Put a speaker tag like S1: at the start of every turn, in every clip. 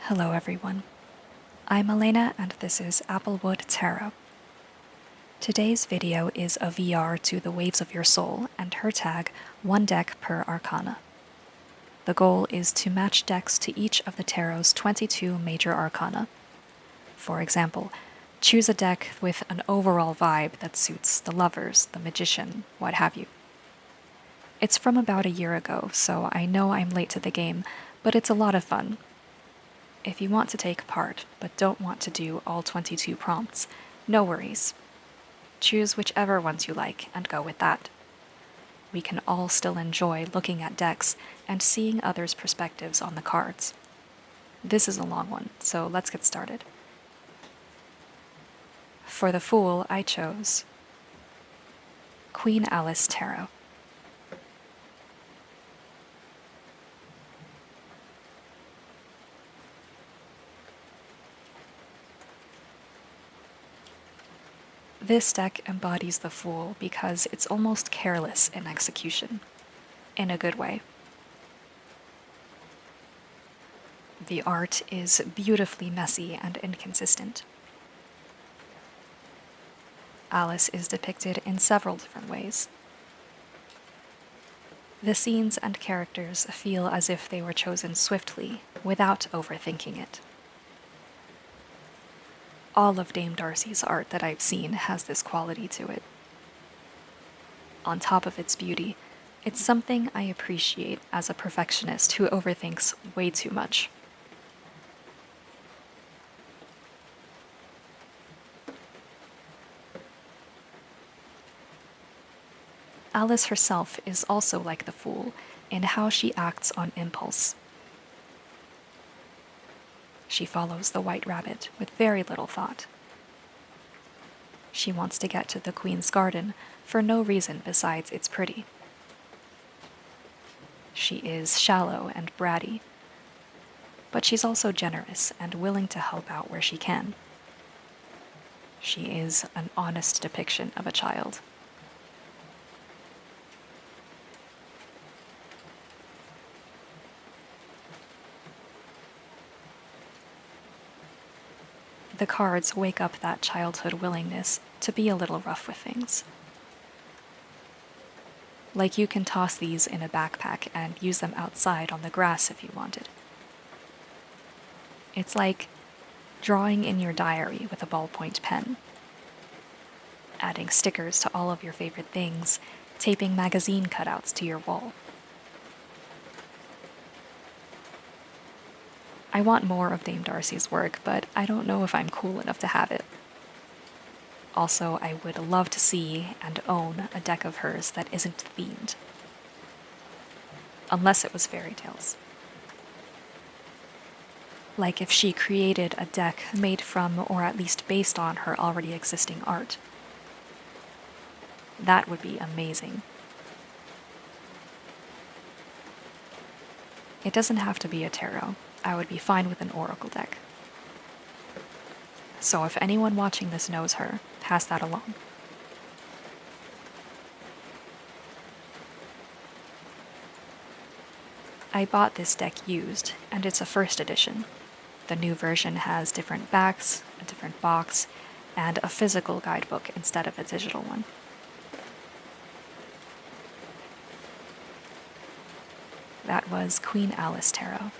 S1: Hello everyone. I'm Elena and this is Applewood Tarot. Today's video is a VR to the Waves of Your Soul and her tag, one deck per arcana. The goal is to match decks to each of the tarot's 22 major arcana. For example, choose a deck with an overall vibe that suits the Lovers, the Magician, what have you. It's from about a year ago, so I know I'm late to the game, but it's a lot of fun. If you want to take part, but don't want to do all 22 prompts, no worries. Choose whichever ones you like and go with that. We can all still enjoy looking at decks and seeing others' perspectives on the cards. This is a long one, so let's get started. For the Fool, I chose Queen Alice Tarot. This deck embodies the Fool because it's almost careless in execution, in a good way. The art is beautifully messy and inconsistent. Alice is depicted in several different ways. The scenes and characters feel as if they were chosen swiftly, without overthinking it. All of Dame Darcy's art that I've seen has this quality to it. On top of its beauty, it's something I appreciate as a perfectionist who overthinks way too much. Alice herself is also like the Fool in how she acts on impulse. She follows the White Rabbit with very little thought. She wants to get to the Queen's garden for no reason besides it's pretty. She is shallow and bratty, but she's also generous and willing to help out where she can. She is an honest depiction of a child. The cards wake up that childhood willingness to be a little rough with things. Like you can toss these in a backpack and use them outside on the grass if you wanted. It's like drawing in your diary with a ballpoint pen, adding stickers to all of your favorite things, taping magazine cutouts to your wall. I want more of Dame Darcy's work, but I don't know if I'm cool enough to have it. Also, I would love to see and own a deck of hers that isn't themed. Unless it was fairy tales. Like if she created a deck made from, or at least based on, her already existing art. That would be amazing. It doesn't have to be a tarot. I would be fine with an oracle deck. So if anyone watching this knows her, pass that along. I bought this deck used, and it's a first edition. The new version has different backs, a different box, and a physical guidebook instead of a digital one. That was Queen Alice Tarot.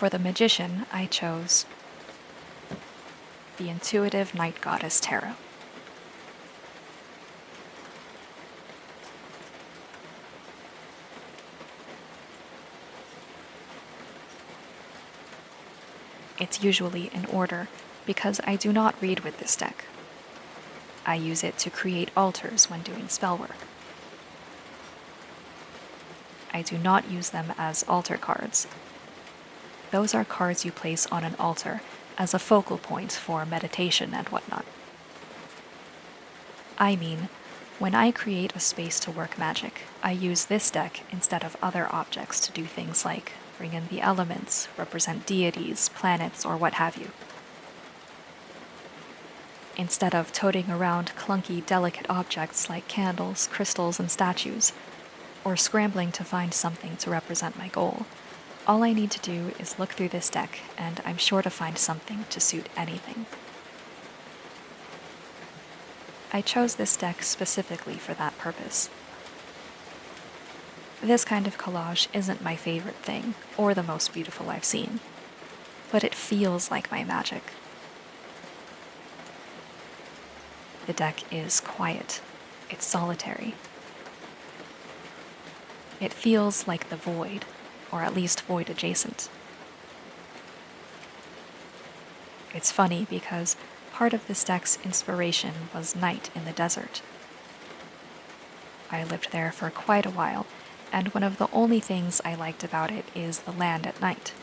S1: For the Magician, I chose the Intuitive Night Goddess Tarot. It's usually in order because I do not read with this deck. I use it to create altars when doing spell work. I do not use them as altar cards. Those are cards you place on an altar as a focal point for meditation and whatnot. I mean, when I create a space to work magic, I use this deck instead of other objects to do things like bring in the elements, represent deities, planets, or what have you. Instead of toting around clunky, delicate objects like candles, crystals, and statues, or scrambling to find something to represent my goal. All I need to do is look through this deck, and I'm sure to find something to suit anything. I chose this deck specifically for that purpose. This kind of collage isn't my favorite thing, or the most beautiful I've seen, but it feels like my magic. The deck is quiet. It's solitary. It feels like the void, or at least void adjacent. It's funny because part of this deck's inspiration was night in the desert. I lived there for quite a while, and one of the only things I liked about it is the land at night.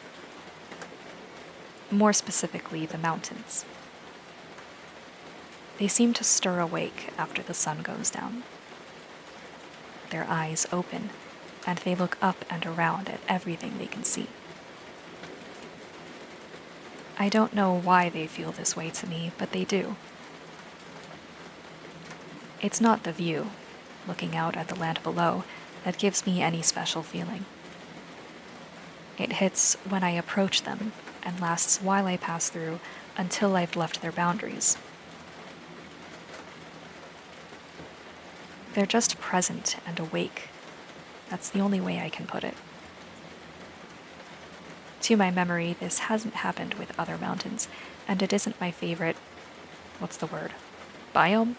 S1: More specifically, the mountains. They seem to stir awake after the sun goes down. Their eyes open, and they look up and around at everything they can see. I don't know why they feel this way to me, but they do. It's not the view, looking out at the land below, that gives me any special feeling. It hits when I approach them and lasts while I pass through until I've left their boundaries. They're just present and awake. That's the only way I can put it. To my memory, this hasn't happened with other mountains, and it isn't my favorite, what's the word, biome?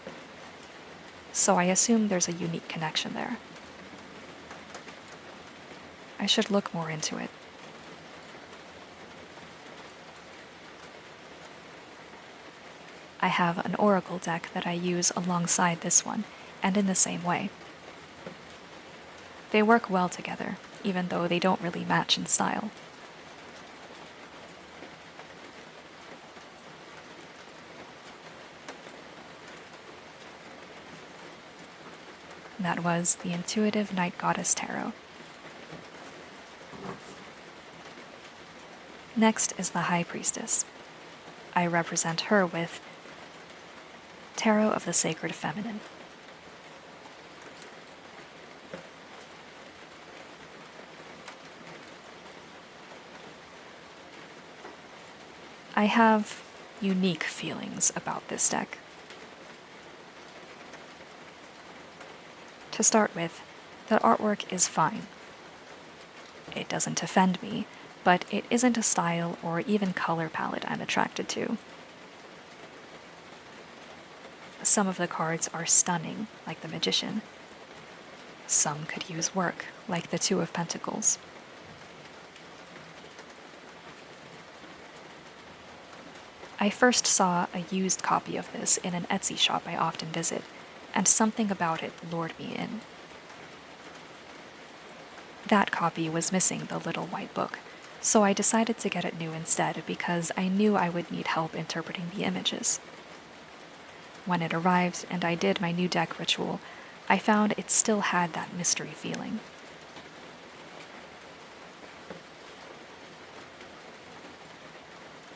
S1: So I assume there's a unique connection there. I should look more into it. I have an oracle deck that I use alongside this one, and in the same way. They work well together, even though they don't really match in style. That was the Intuitive Night Goddess Tarot. Next is the High Priestess. I represent her with Tarot of the Sacred Feminine. I have unique feelings about this deck. To start with, the artwork is fine. It doesn't offend me, but it isn't a style or even color palette I'm attracted to. Some of the cards are stunning, like the Magician. Some could use work, like the Two of Pentacles. I first saw a used copy of this in an Etsy shop I often visit, and something about it lured me in. That copy was missing the little white book, so I decided to get it new instead because I knew I would need help interpreting the images. When it arrived and I did my new deck ritual, I found it still had that mystery feeling.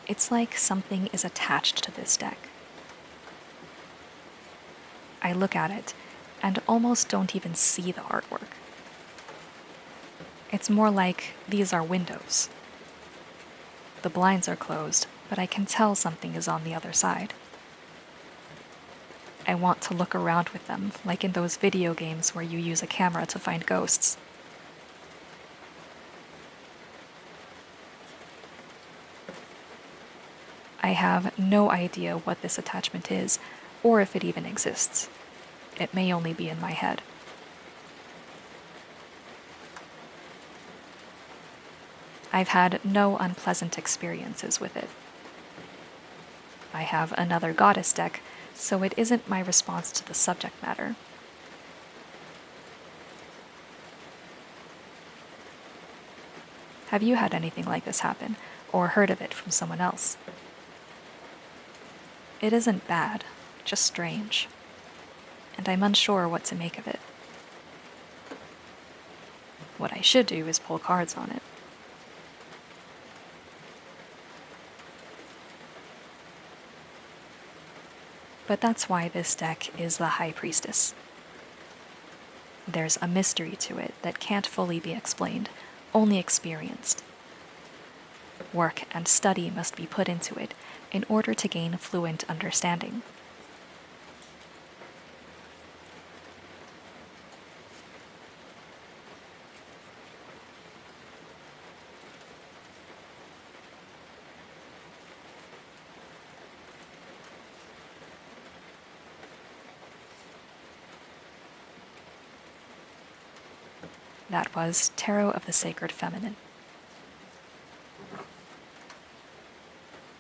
S1: It's like something is attached to this deck. I look at it and almost don't even see the artwork. It's more like these are windows. The blinds are closed, but I can tell something is on the other side. I want to look around with them, like in those video games where you use a camera to find ghosts. I have no idea what this attachment is, or if it even exists. It may only be in my head. I've had no unpleasant experiences with it. I have another goddess deck, so it isn't my response to the subject matter. Have you had anything like this happen, or heard of it from someone else? It isn't bad, just strange, and I'm unsure what to make of it. What I should do is pull cards on it. But that's why this deck is the High Priestess. There's a mystery to it that can't fully be explained, only experienced. Work and study must be put into it in order to gain fluent understanding. That was Tarot of the Sacred Feminine.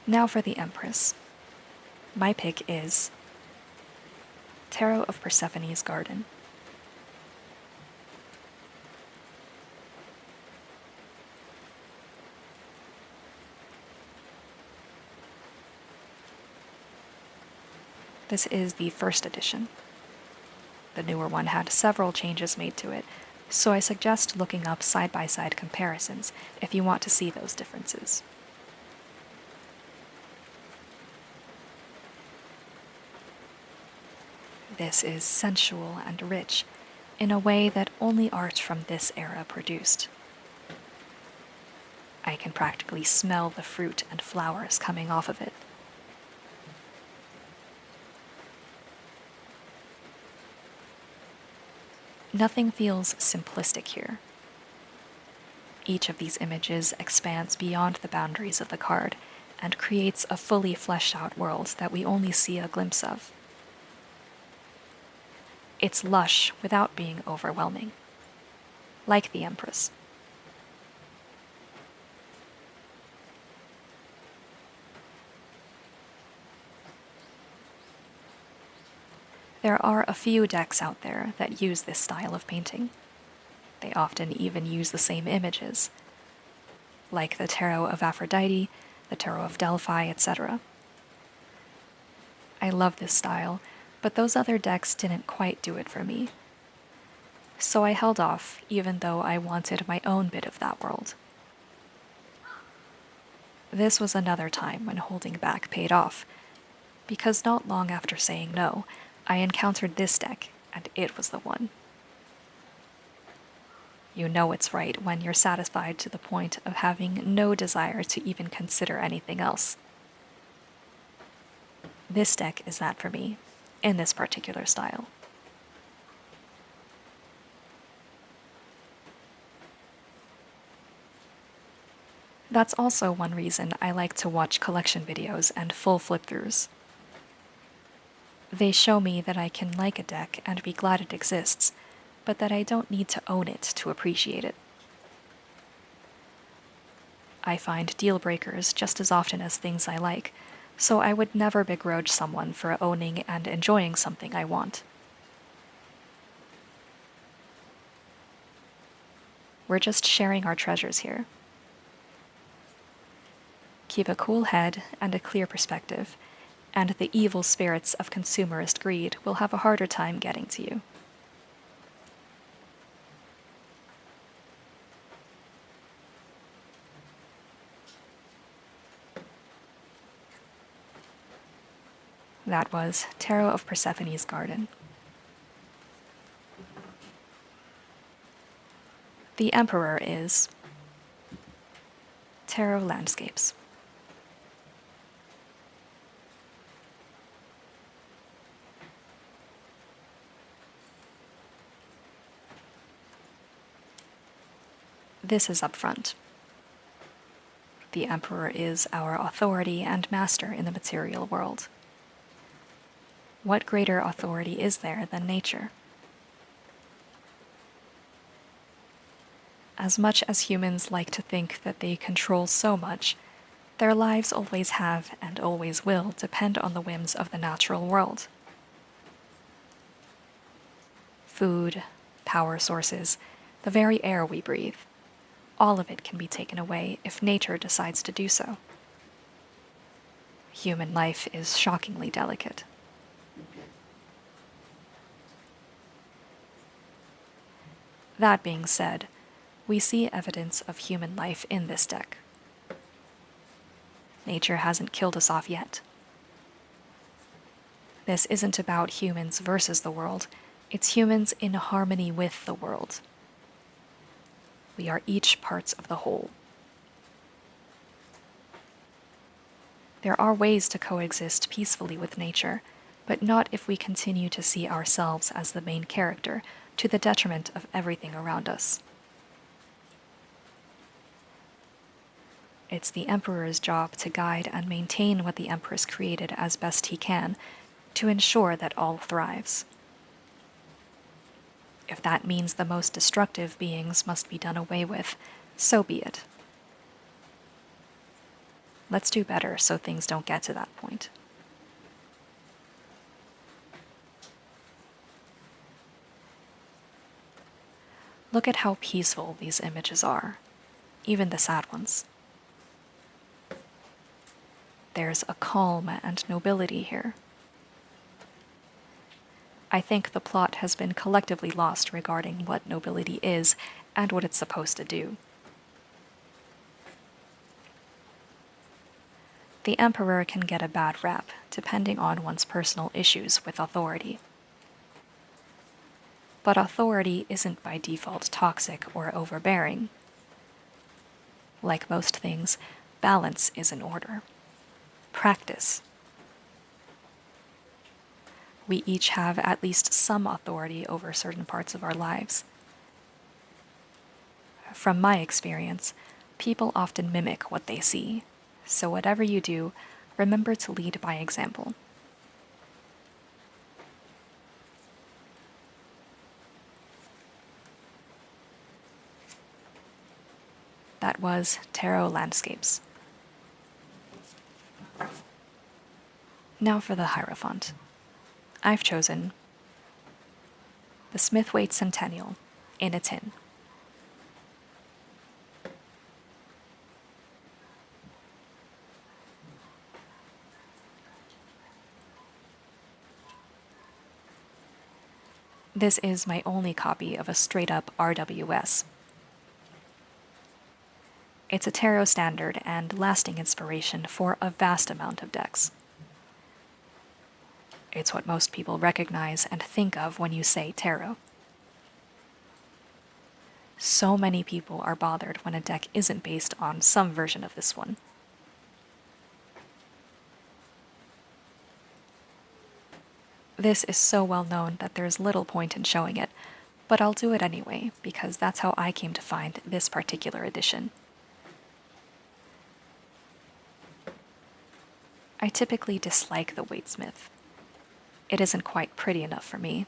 S1: Now for the Empress. My pick is Tarot of Persephone's Garden. This is the first edition. The newer one had several changes made to it, so I suggest looking up side-by-side comparisons if you want to see those differences. This is sensual and rich, in a way that only art from this era produced. I can practically smell the fruit and flowers coming off of it. Nothing feels simplistic here. Each of these images expands beyond the boundaries of the card and creates a fully fleshed out world that we only see a glimpse of. It's lush without being overwhelming, like the Empress. There are a few decks out there that use this style of painting. They often even use the same images, like the Tarot of Aphrodite, the Tarot of Delphi, etc. I love this style, but those other decks didn't quite do it for me. So I held off, even though I wanted my own bit of that world. This was another time when holding back paid off, because not long after saying no, I encountered this deck, and it was the one. You know it's right when you're satisfied to the point of having no desire to even consider anything else. This deck is that for me, in this particular style. That's also one reason I like to watch collection videos and full flip-throughs. They show me that I can like a deck and be glad it exists, but that I don't need to own it to appreciate it. I find deal breakers just as often as things I like, so I would never begrudge someone for owning and enjoying something I want. We're just sharing our treasures here. Keep a cool head and a clear perspective, and the evil spirits of consumerist greed will have a harder time getting to you. That was Tarot of Persephone's Garden. The Emperor is Tarot Landscapes. This is up front. The Emperor is our authority and master in the material world. What greater authority is there than nature? As much as humans like to think that they control so much, their lives always have and always will depend on the whims of the natural world. Food, power sources, the very air we breathe. All of it can be taken away if nature decides to do so. Human life is shockingly delicate. That being said, we see evidence of human life in this deck. Nature hasn't killed us off yet. This isn't about humans versus the world, It's humans in harmony with the world. We are each parts of the whole. There are ways to coexist peacefully with nature, but not if we continue to see ourselves as the main character, to the detriment of everything around us. It's the Emperor's job to guide and maintain what the Empress created as best he can, to ensure that all thrives. If that means the most destructive beings must be done away with, so be it. Let's do better so things don't get to that point. Look at how peaceful these images are, even the sad ones. There's a calm and nobility here. I think the plot has been collectively lost regarding what nobility is and what it's supposed to do. The Emperor can get a bad rap, depending on one's personal issues with authority. But authority isn't by default toxic or overbearing. Like most things, balance is in order. Practice. We each have at least some authority over certain parts of our lives. From my experience, people often mimic what they see, so whatever you do, remember to lead by example. That was Tarot Landscapes. Now for the Hierophant. I've chosen the Smithwaite Centennial in a tin. This is my only copy of a straight-up RWS. It's a tarot standard and lasting inspiration for a vast amount of decks. It's what most people recognize and think of when you say tarot. So many people are bothered when a deck isn't based on some version of this one. This is so well known that there's little point in showing it, but I'll do it anyway because that's how I came to find this particular edition. I typically dislike the Waitesmith. It isn't quite pretty enough for me.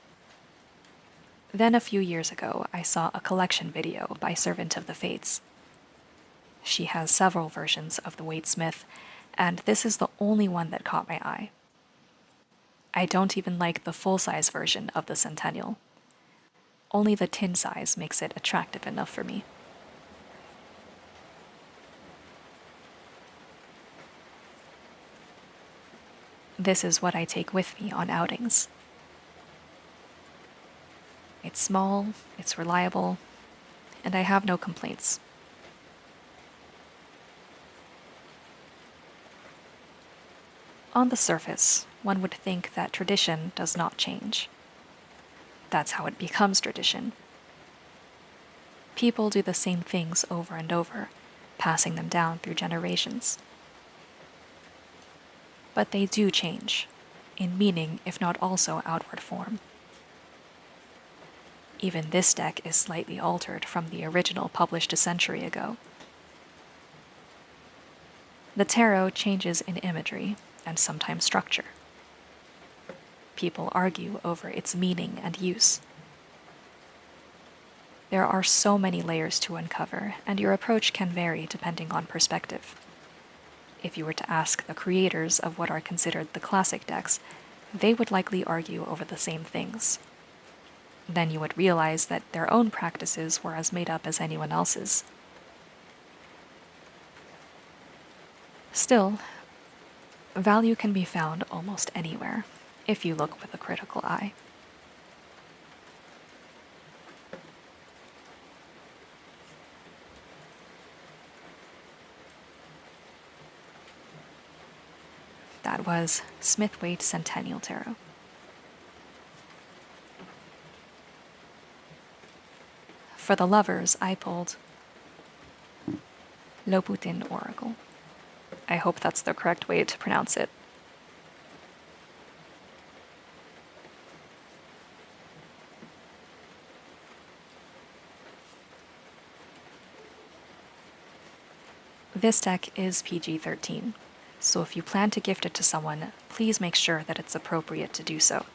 S1: Then a few years ago, I saw a collection video by Servant of the Fates. She has several versions of the Waitesmith, and this is the only one that caught my eye. I don't even like the full-size version of the Centennial. Only the tin size makes it attractive enough for me. This is what I take with me on outings. It's small, it's reliable, and I have no complaints. On the surface, one would think that tradition does not change. That's how it becomes tradition. People do the same things over and over, passing them down through generations. But they do change, in meaning if not also outward form. Even this deck is slightly altered from the original published a century ago. The tarot changes in imagery and sometimes structure. People argue over its meaning and use. There are so many layers to uncover, and your approach can vary depending on perspective. If you were to ask the creators of what are considered the classic decks, they would likely argue over the same things. Then you would realize that their own practices were as made up as anyone else's. Still, value can be found almost anywhere, if you look with a critical eye. That was Smithwaite Centennial Tarot. For the lovers, I pulled Loputin Oracle. I hope that's the correct way to pronounce it. This deck is PG-13, so if you plan to gift it to someone, please make sure that it's appropriate to do so.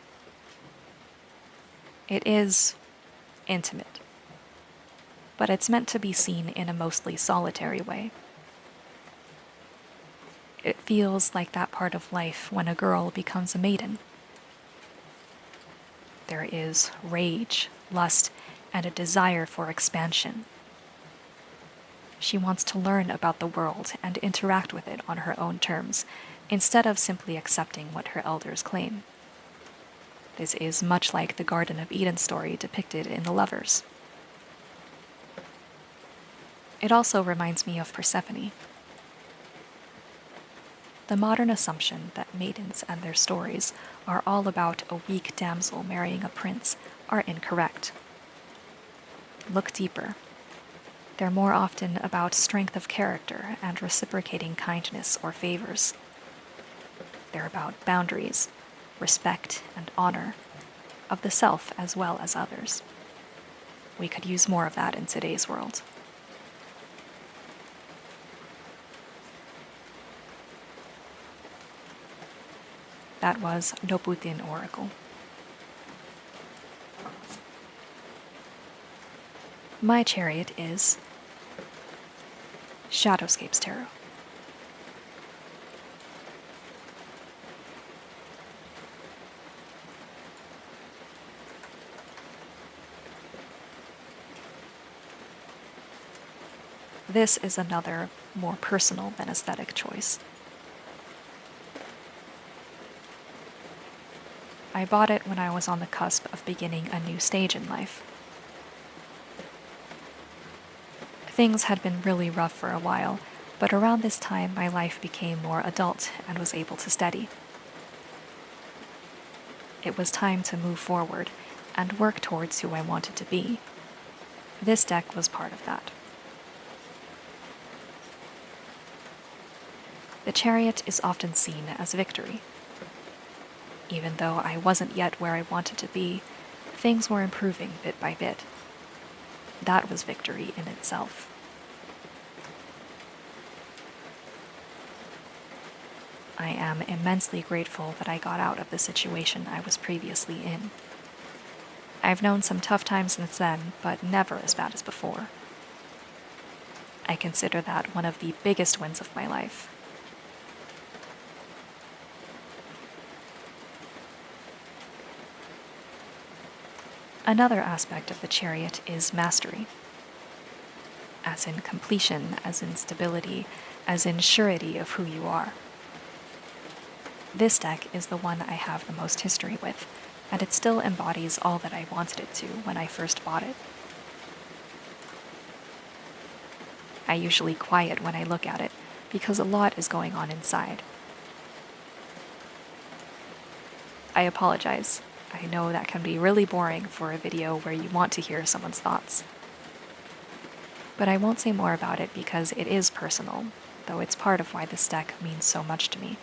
S1: It is intimate, but it's meant to be seen in a mostly solitary way. It feels like that part of life when a girl becomes a maiden. There is rage, lust, and a desire for expansion. She wants to learn about the world and interact with it on her own terms, instead of simply accepting what her elders claim. This is much like the Garden of Eden story depicted in The Lovers. It also reminds me of Persephone. The modern assumption that maidens and their stories are all about a weak damsel marrying a prince are incorrect. Look deeper. They're more often about strength of character and reciprocating kindness or favors. They're about boundaries, respect, and honor, of the self as well as others. We could use more of that in today's world. That was Loputin Oracle. My chariot is Shadowscapes Tarot. This is another, more personal than aesthetic choice. I bought it when I was on the cusp of beginning a new stage in life. Things had been really rough for a while, but around this time my life became more adult and was able to steady. It was time to move forward and work towards who I wanted to be. This deck was part of that. The chariot is often seen as victory. Even though I wasn't yet where I wanted to be, things were improving bit by bit. That was victory in itself. I am immensely grateful that I got out of the situation I was previously in. I've known some tough times since then, but never as bad as before. I consider that one of the biggest wins of my life. Another aspect of the chariot is mastery. As in completion, as in stability, as in surety of who you are. This deck is the one I have the most history with, and it still embodies all that I wanted it to when I first bought it. I usually quiet when I look at it, because a lot is going on inside. I apologize. I know that can be really boring for a video where you want to hear someone's thoughts. But I won't say more about it because it is personal, though it's part of why this deck means so much to me.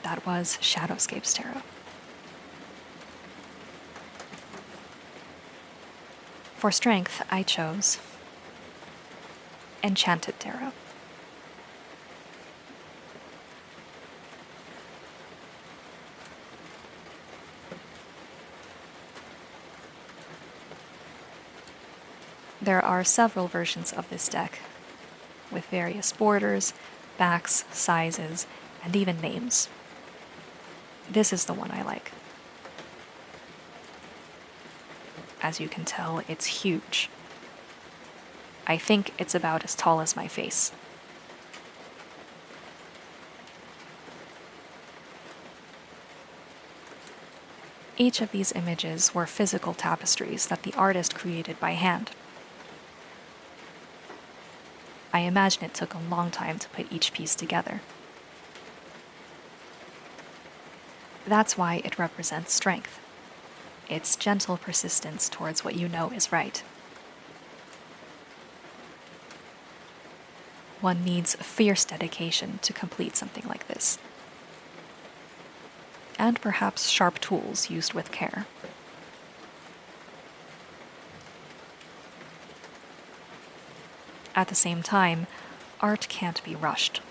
S1: That was Shadowscapes Tarot. For strength, I chose Enchanted Tarot. There are several versions of this deck, with various borders, backs, sizes, and even names. This is the one I like. As you can tell, it's huge. I think it's about as tall as my face. Each of these images were physical tapestries that the artist created by hand. I imagine it took a long time to put each piece together. That's why it represents strength. It's gentle persistence towards what you know is right. One needs fierce dedication to complete something like this. And perhaps sharp tools used with care. At the same time, art can't be rushed.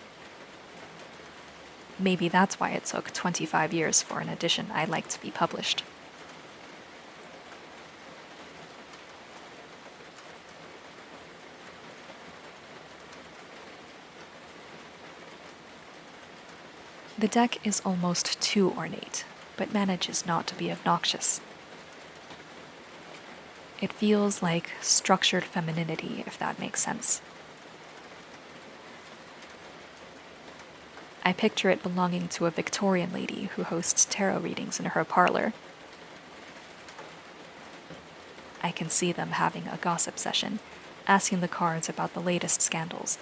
S1: Maybe that's why it took 25 years for an edition I'd like to be published. The deck is almost too ornate, but manages not to be obnoxious. It feels like structured femininity, if that makes sense. I picture it belonging to a Victorian lady who hosts tarot readings in her parlor. I can see them having a gossip session, asking the cards about the latest scandals,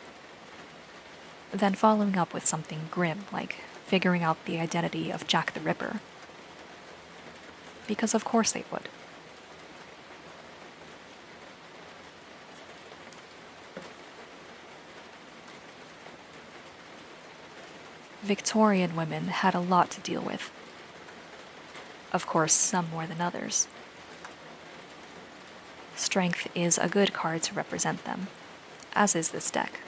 S1: then following up with something grim like figuring out the identity of Jack the Ripper. Because of course they would. Victorian women had a lot to deal with. Of course, some more than others. Strength is a good card to represent them, as is this deck.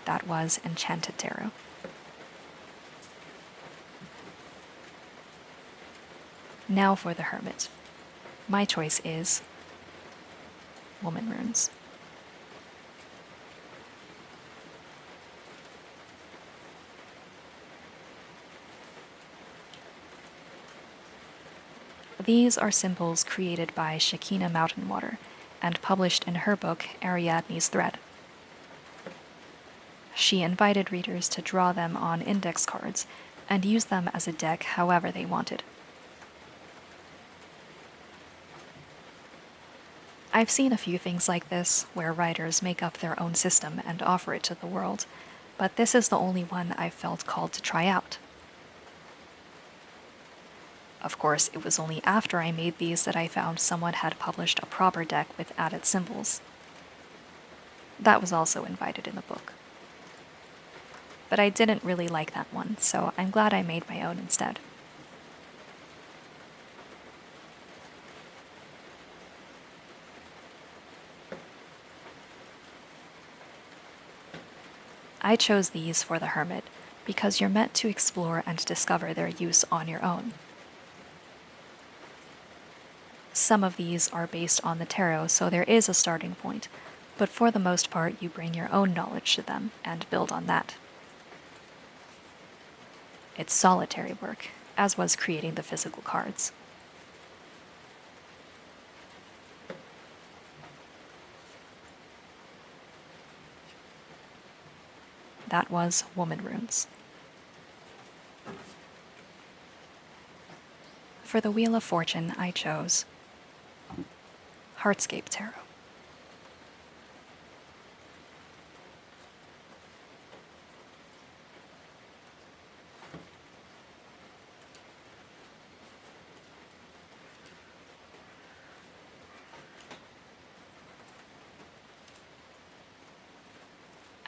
S1: That was Enchanted Tarot. Now for the Hermit. My choice is Woman Runes. These are symbols created by Shakina Mountainwater and published in her book Ariadne's Thread. She invited readers to draw them on index cards and use them as a deck however they wanted. I've seen a few things like this, where writers make up their own system and offer it to the world, but this is the only one I've felt called to try out. Of course, it was only after I made these that I found someone had published a proper deck with added symbols. That was also invited in the book. But I didn't really like that one, so I'm glad I made my own instead. I chose these for the Hermit because you're meant to explore and discover their use on your own. Some of these are based on the tarot, so there is a starting point, but for the most part you bring your own knowledge to them and build on that. It's solitary work, as was creating the physical cards. That was Woman Runes. For the Wheel of Fortune, I chose Heartscape Tarot.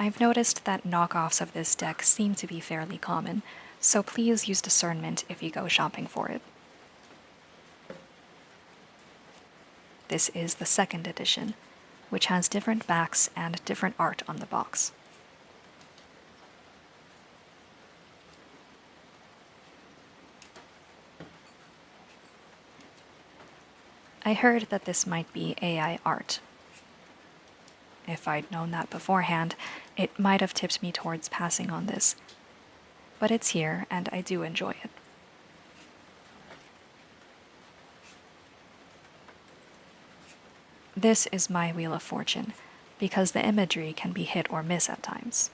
S1: I've noticed that knockoffs of this deck seem to be fairly common, so please use discernment if you go shopping for it. This is the second edition, which has different backs and different art on the box. I heard that this might be AI art. If I'd known that beforehand, it might have tipped me towards passing on this. But it's here, and I do enjoy it. This is my Wheel of Fortune, because the imagery can be hit or miss at times.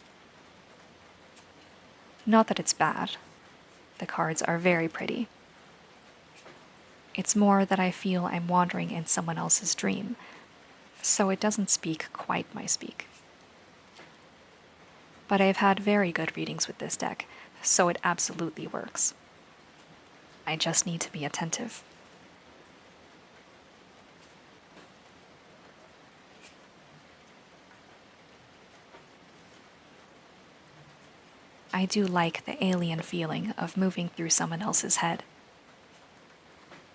S1: Not that it's bad. The cards are very pretty. It's more that I feel I'm wandering in someone else's dream, so it doesn't speak quite my speak. But I've had very good readings with this deck, so it absolutely works. I just need to be attentive. I do like the alien feeling of moving through someone else's head.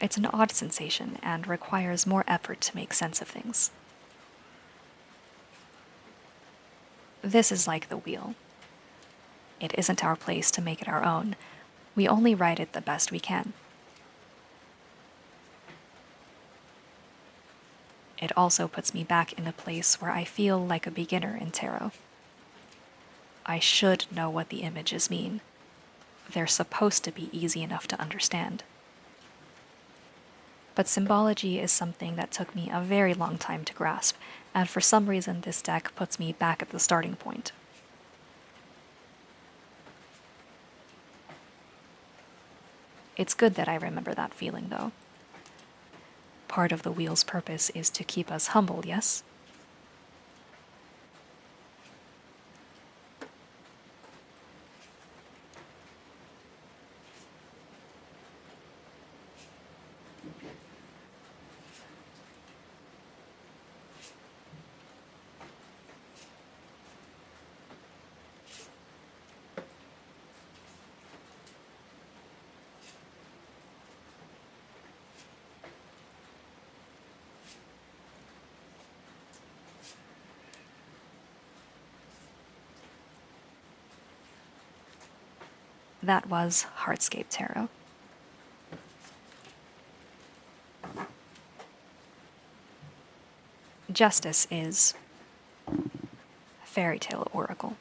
S1: It's an odd sensation and requires more effort to make sense of things. This is like the wheel. It isn't our place to make it our own. We only ride it the best we can. It also puts me back in a place where I feel like a beginner in tarot. I should know what the images mean. They're supposed to be easy enough to understand. But symbology is something that took me a very long time to grasp, and for some reason this deck puts me back at the starting point. It's good that I remember that feeling, though. Part of the wheel's purpose is to keep us humble, yes? That was Heartscape Tarot. Justice is Fairy Tale Oracle.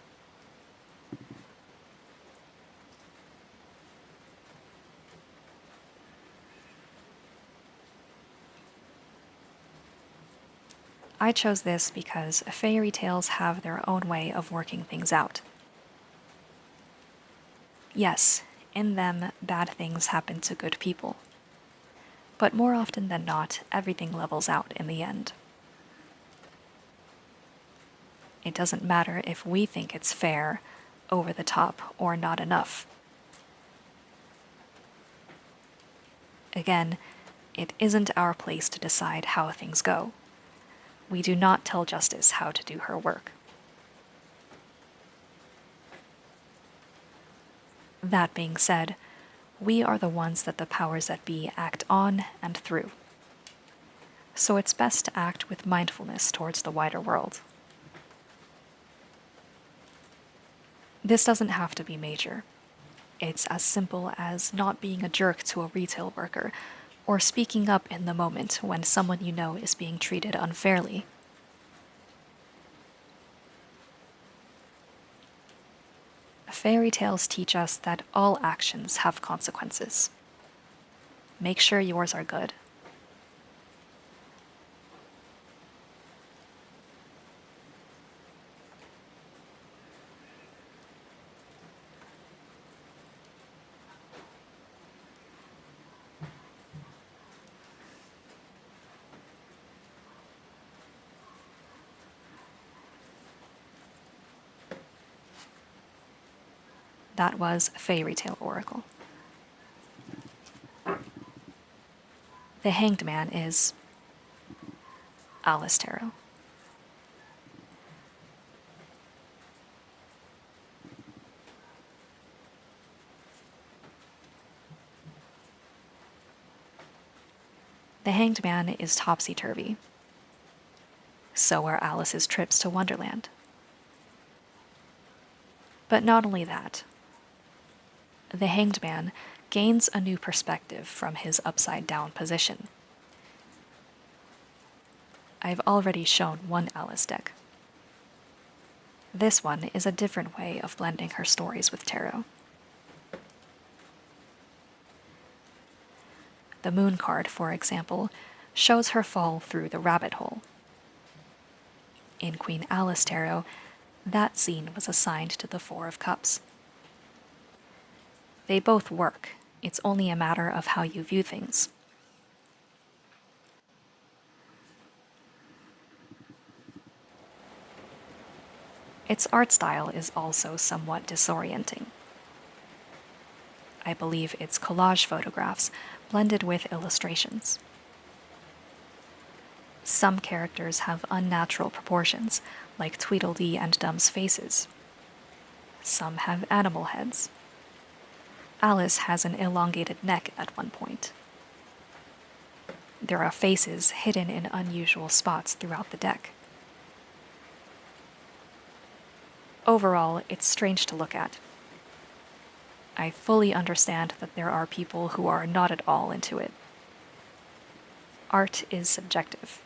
S1: I chose this because fairy tales have their own way of working things out. Yes, in them, bad things happen to good people. But more often than not, everything levels out in the end. It doesn't matter if we think it's fair, over the top, or not enough. Again, it isn't our place to decide how things go. We do not tell justice how to do her work. That being said, we are the ones that the powers that be act on and through. So it's best to act with mindfulness towards the wider world. This doesn't have to be major. It's as simple as not being a jerk to a retail worker, or speaking up in the moment when someone you know is being treated unfairly. Fairy tales teach us that all actions have consequences. Make sure yours are good. That was Fairy Tale Oracle. The Hanged Man is Alice Tarot. The Hanged Man is topsy-turvy. So are Alice's trips to Wonderland. But not only that. The Hanged Man gains a new perspective from his upside-down position. I've already shown one Alice deck. This one is a different way of blending her stories with tarot. The Moon card, for example, shows her fall through the rabbit hole. In Queen Alice Tarot, that scene was assigned to the Four of Cups. They both work, it's only a matter of how you view things. Its art style is also somewhat disorienting. I believe it's collage photographs blended with illustrations. Some characters have unnatural proportions, like Tweedledee and Dum's faces. Some have animal heads. Alice has an elongated neck at one point. There are faces hidden in unusual spots throughout the deck. Overall, it's strange to look at. I fully understand that there are people who are not at all into it. Art is subjective.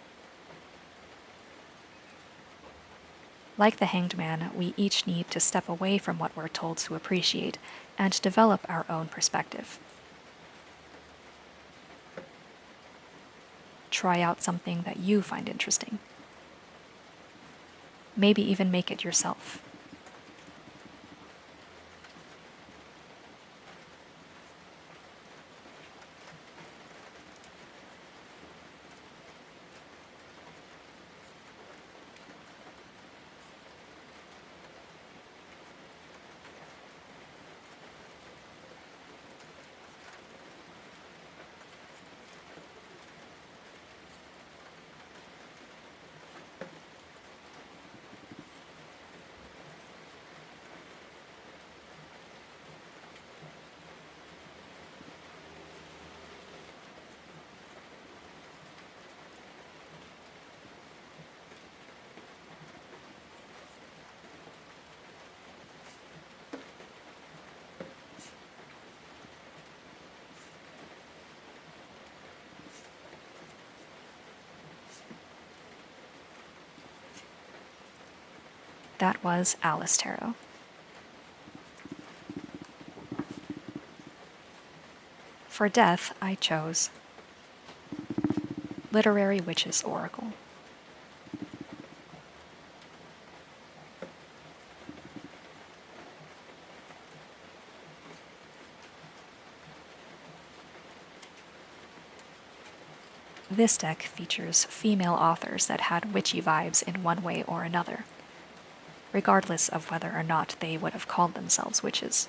S1: Like the Hanged Man, we each need to step away from what we're told to appreciate and develop our own perspective. Try out something that you find interesting. Maybe even make it yourself. That was Alice Tarot. For Death, I chose Literary Witch's Oracle. This deck features female authors that had witchy vibes in one way or another, regardless of whether or not they would have called themselves witches.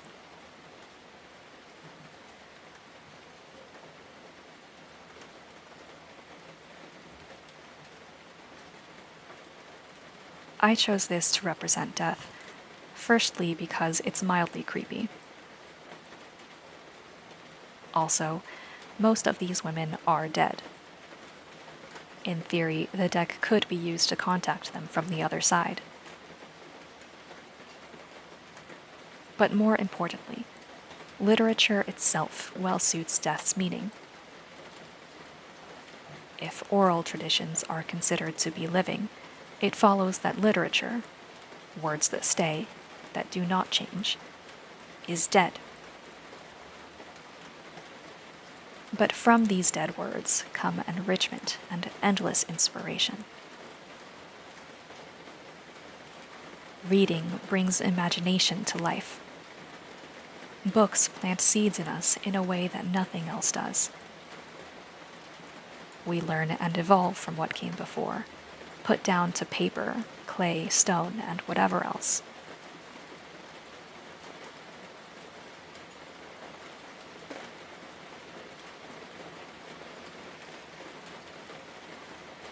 S1: I chose this to represent death, firstly because it's mildly creepy. Also, most of these women are dead. In theory, the deck could be used to contact them from the other side. But more importantly, literature itself well suits death's meaning. If oral traditions are considered to be living, it follows that literature, words that stay, that do not change, is dead. But from these dead words come enrichment and endless inspiration. Reading brings imagination to life. Books plant seeds in us in a way that nothing else does. We learn and evolve from what came before, put down to paper, clay, stone, and whatever else.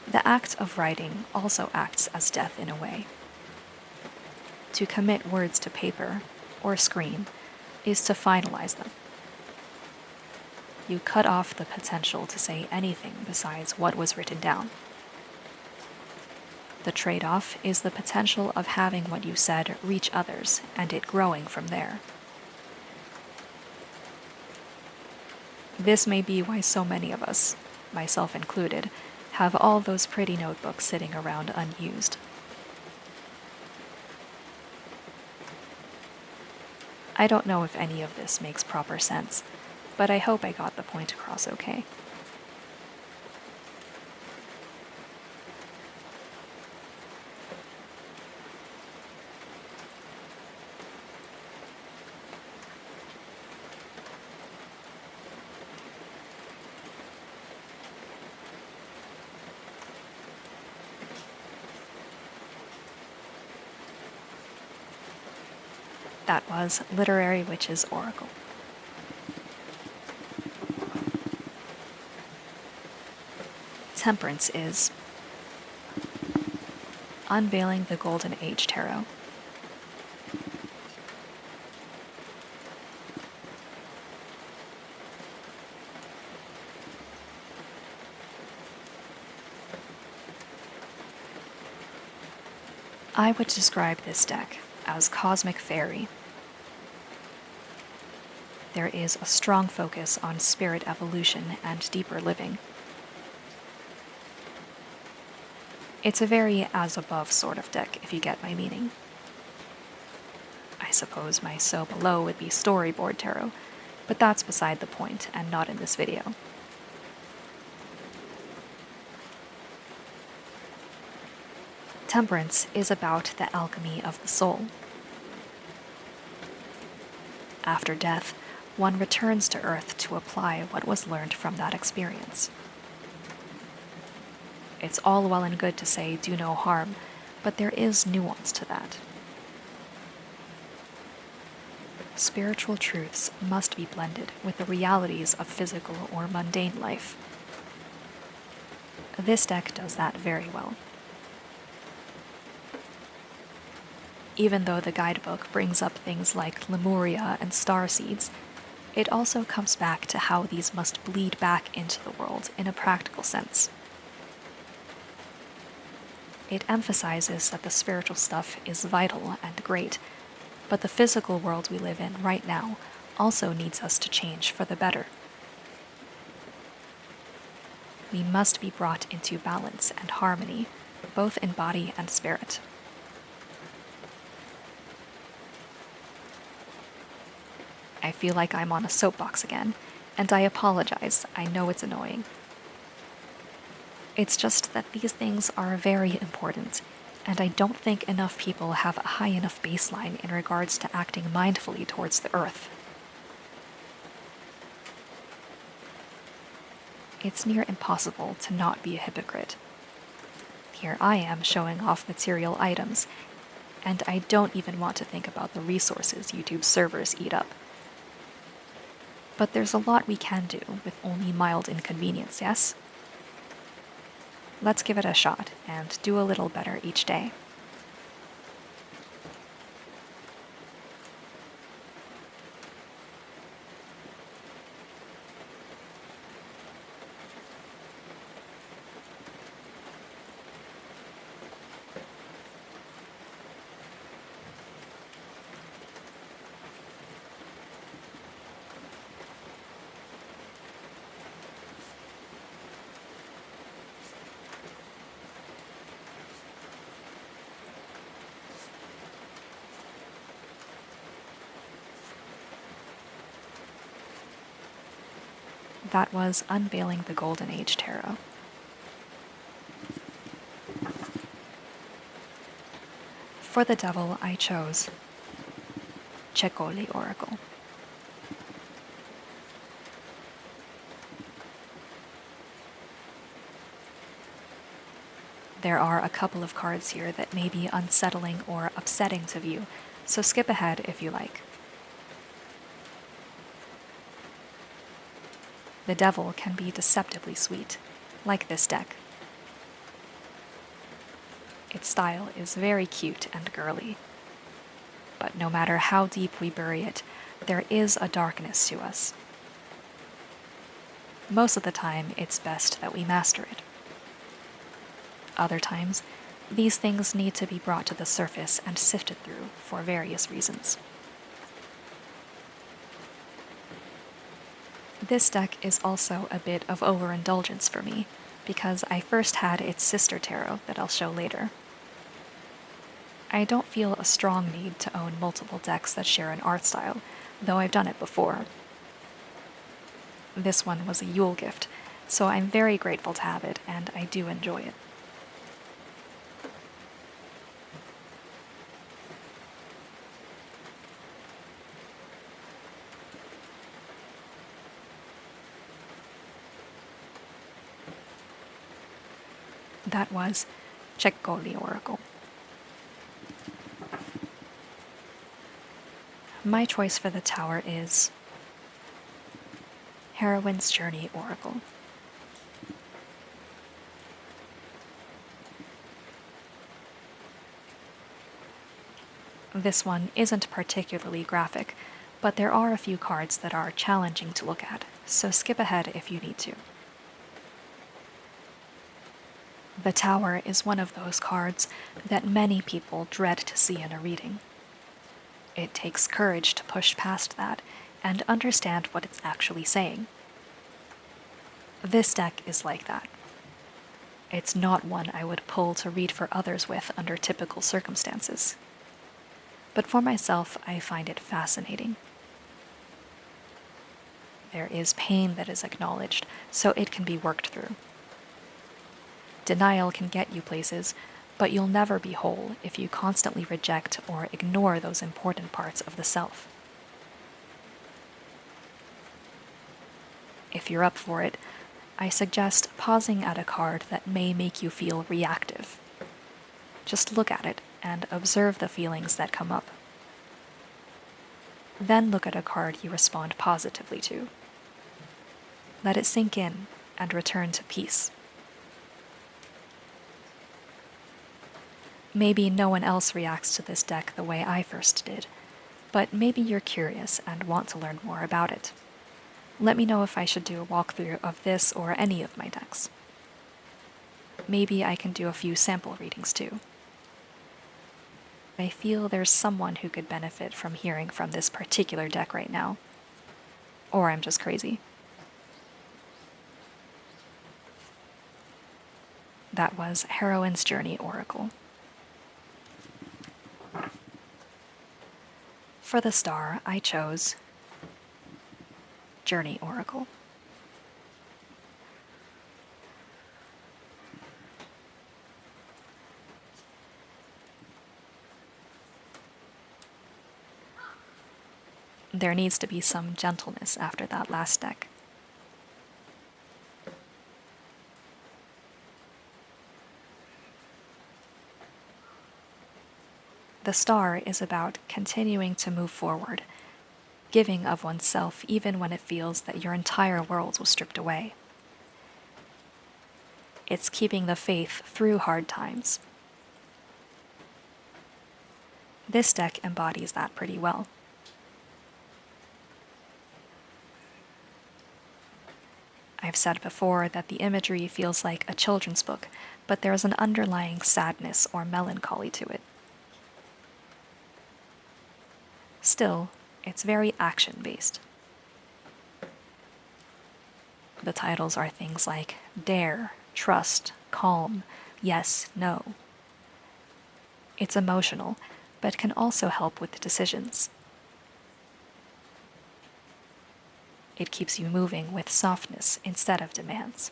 S1: The act of writing also acts as death in a way. To commit words to paper, or screen, is to finalize them. You cut off the potential to say anything besides what was written down. The trade-off is the potential of having what you said reach others and it growing from there. This may be why so many of us, myself included, have all those pretty notebooks sitting around unused. I don't know if any of this makes proper sense, but I hope I got the point across okay. That was Literary Witch's Oracle. Temperance is Unveiling the Golden Age Tarot. I would describe this deck as Cosmic Fairy. There is a strong focus on spirit evolution and deeper living. It's a very as-above sort of deck, if you get my meaning. I suppose my so below would be Storyboard Tarot, but that's beside the point and not in this video. Temperance is about the alchemy of the soul. After death, one returns to Earth to apply what was learned from that experience. It's all well and good to say do no harm, but there is nuance to that. Spiritual truths must be blended with the realities of physical or mundane life. This deck does that very well. Even though the guidebook brings up things like Lemuria and starseeds, it also comes back to how these must bleed back into the world in a practical sense. It emphasizes that the spiritual stuff is vital and great, but the physical world we live in right now also needs us to change for the better. We must be brought into balance and harmony, both in body and spirit. I feel like I'm on a soapbox again, and I apologize. I know it's annoying. It's just that these things are very important, and I don't think enough people have a high enough baseline in regards to acting mindfully towards the earth. It's near impossible to not be a hypocrite. Here I am showing off material items, and I don't even want to think about the resources YouTube servers eat up. But there's a lot we can do with only mild inconvenience, yes? Let's give it a shot and do a little better each day. That was Unveiling the Golden Age Tarot. For the devil, I chose Cecoli Oracle. There are a couple of cards here that may be unsettling or upsetting to view, so skip ahead if you like. The devil can be deceptively sweet, like this deck. Its style is very cute and girly. But no matter how deep we bury it, there is a darkness to us. Most of the time, it's best that we master it. Other times, these things need to be brought to the surface and sifted through for various reasons. This deck is also a bit of overindulgence for me, because I first had its sister tarot that I'll show later. I don't feel a strong need to own multiple decks that share an art style, though I've done it before. This one was a Yule gift, so I'm very grateful to have it, and I do enjoy it. That was Checkoli Oracle. My choice for the tower is Heroine's Journey Oracle. This one isn't particularly graphic, but there are a few cards that are challenging to look at, so skip ahead if you need to. The Tower is one of those cards that many people dread to see in a reading. It takes courage to push past that and understand what it's actually saying. This deck is like that. It's not one I would pull to read for others with under typical circumstances. But for myself, I find it fascinating. There is pain that is acknowledged, so it can be worked through. Denial can get you places, but you'll never be whole if you constantly reject or ignore those important parts of the self. If you're up for it, I suggest pausing at a card that may make you feel reactive. Just look at it and observe the feelings that come up. Then look at a card you respond positively to. Let it sink in and return to peace. Maybe no one else reacts to this deck the way I first did, but maybe you're curious and want to learn more about it. Let me know if I should do a walkthrough of this or any of my decks. Maybe I can do a few sample readings too. I feel there's someone who could benefit from hearing from this particular deck right now. Or I'm just crazy. That was Heroine's Journey Oracle. For the star, I chose Journey Oracle. There needs to be some gentleness after that last deck. The star is about continuing to move forward, giving of oneself even when it feels that your entire world was stripped away. It's keeping the faith through hard times. This deck embodies that pretty well. I've said before that the imagery feels like a children's book, but there's an underlying sadness or melancholy to it. Still, it's very action-based. The titles are things like dare, trust, calm, yes, no. It's emotional, but can also help with decisions. It keeps you moving with softness instead of demands.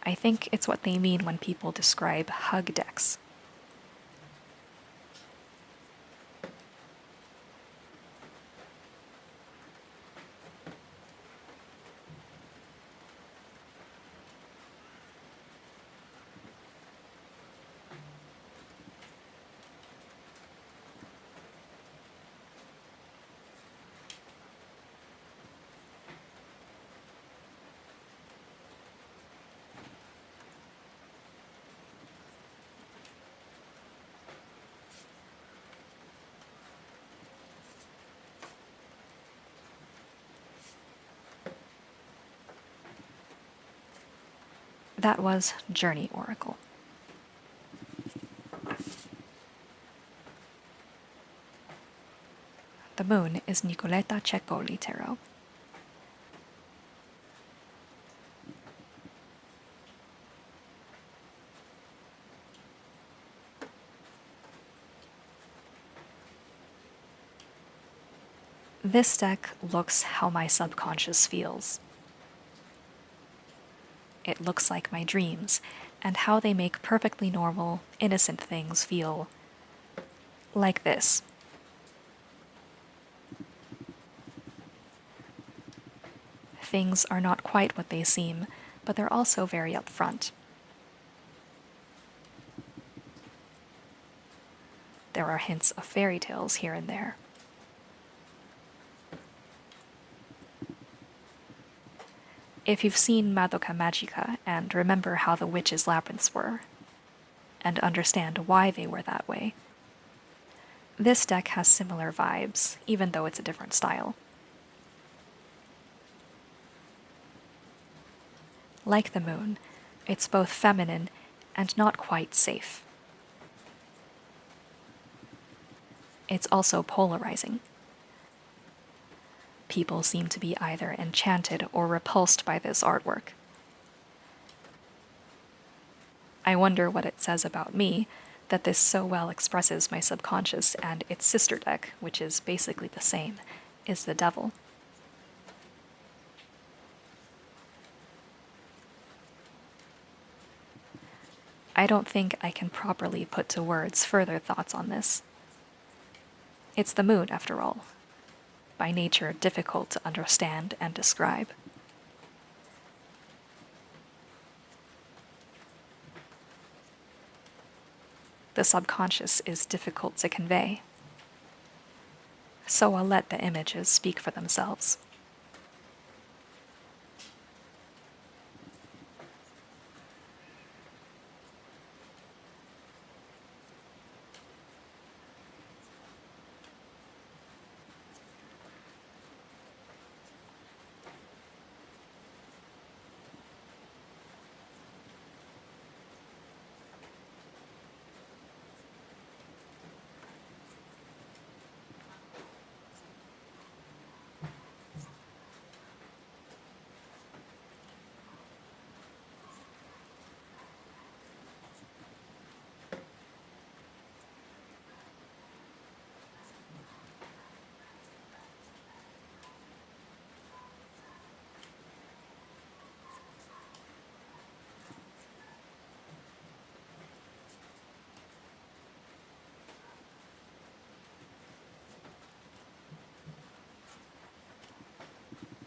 S1: I think it's what they mean when people describe hug decks. That was Journey Oracle. The moon is Nicoletta Ceccoli Tarot. This deck looks how my subconscious feels. It looks like my dreams, and how they make perfectly normal, innocent things feel like this. Things are not quite what they seem, but they're also very upfront. There are hints of fairy tales here and there. If you've seen Madoka Magica and remember how the witches' labyrinths were, and understand why they were that way, this deck has similar vibes, even though it's a different style. Like the moon, it's both feminine and not quite safe. It's also polarizing. People seem to be either enchanted or repulsed by this artwork. I wonder what it says about me that this so well expresses my subconscious, and its sister deck, which is basically the same, is the devil. I don't think I can properly put to words further thoughts on this. It's the moon, after all, by nature difficult to understand and describe. The subconscious is difficult to convey, so I'll let the images speak for themselves.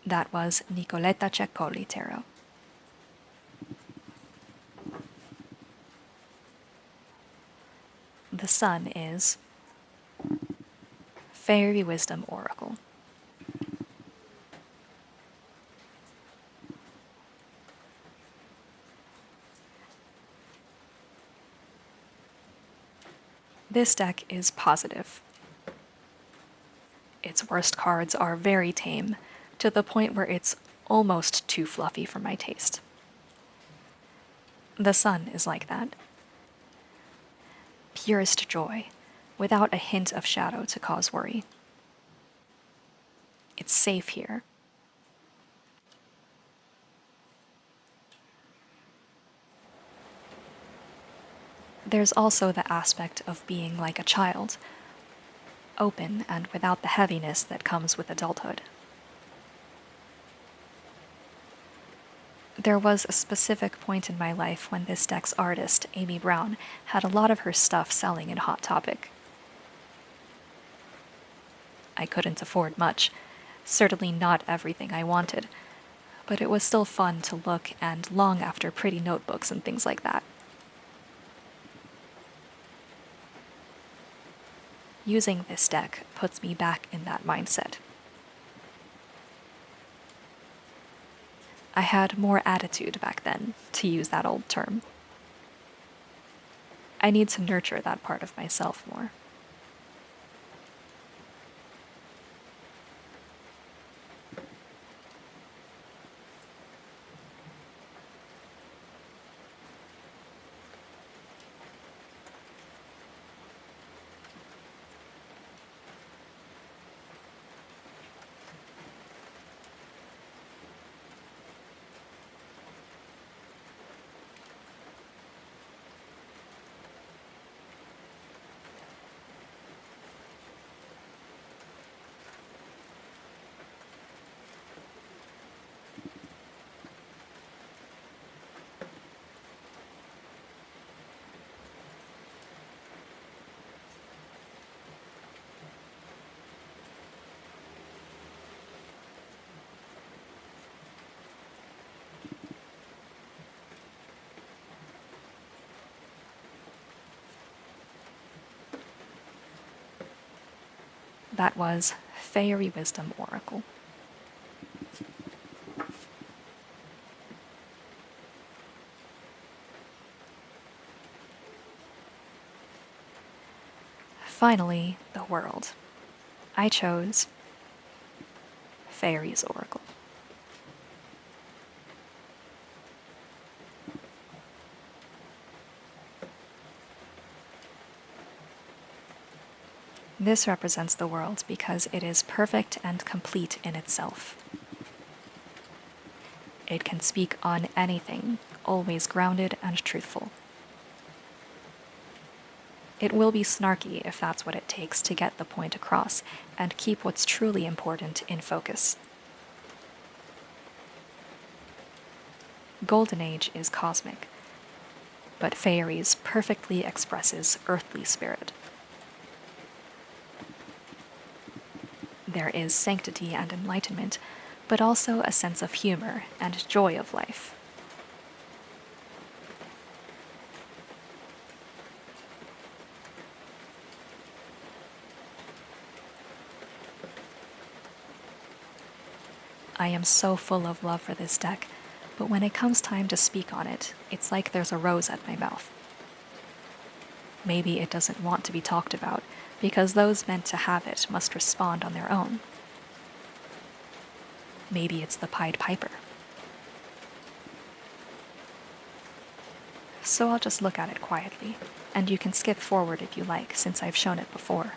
S1: That was Nicoletta Ceccoli Tarot. The sun is Fairy Wisdom Oracle. This deck is positive. Its worst cards are very tame, to the point where it's almost too fluffy for my taste. The sun is like that. Purest joy, without a hint of shadow to cause worry. It's safe here. There's also the aspect of being like a child, open and without the heaviness that comes with adulthood. There was a specific point in my life when this deck's artist, Amy Brown, had a lot of her stuff selling in Hot Topic. I couldn't afford much, certainly not everything I wanted, but it was still fun to look and long after pretty notebooks and things like that. Using this deck puts me back in that mindset. I had more attitude back then, to use that old term. I need to nurture that part of myself more. That was Fairy Wisdom Oracle. Finally, the world. I chose Fairies Oracle. This represents the world because it is perfect and complete in itself. It can speak on anything, always grounded and truthful. It will be snarky if that's what it takes to get the point across and keep what's truly important in focus. Golden Age is cosmic, but Fairies perfectly expresses earthly spirit. There is sanctity and enlightenment, but also a sense of humor and joy of life. I am so full of love for this deck, but when it comes time to speak on it, it's like there's a rose at my mouth. Maybe it doesn't want to be talked about, because those meant to have it must respond on their own. Maybe it's the Pied Piper. So I'll just look at it quietly, and you can skip forward if you like, since I've shown it before.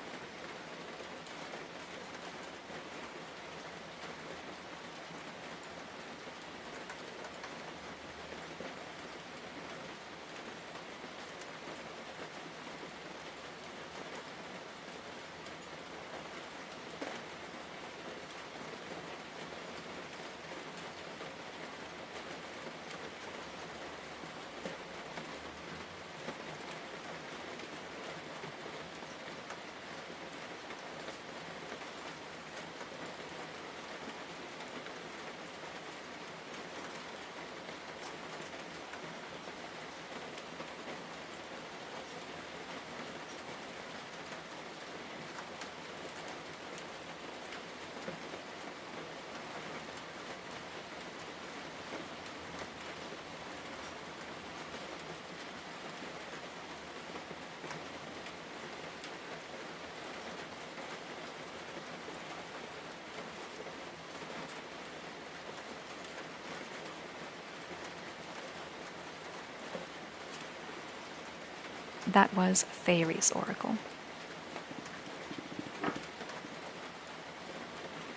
S1: That was Fairies Oracle.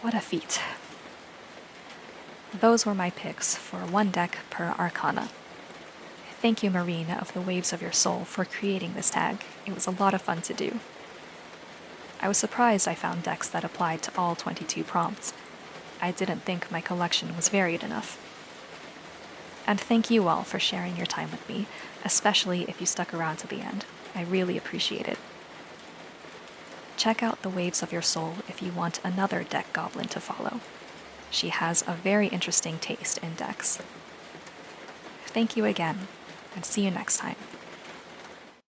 S1: What a feat. Those were my picks for one deck per Arcana. Thank you, Marine of the Waves of Your Soul, for creating this tag. It was a lot of fun to do. I was surprised I found decks that applied to all 22 prompts. I didn't think my collection was varied enough. And thank you all for sharing your time with me, especially if you stuck around to the end. I really appreciate it. Check out the Waves of Your Soul if you want another deck goblin to follow. She has a very interesting taste in decks. Thank you again, and see you next time.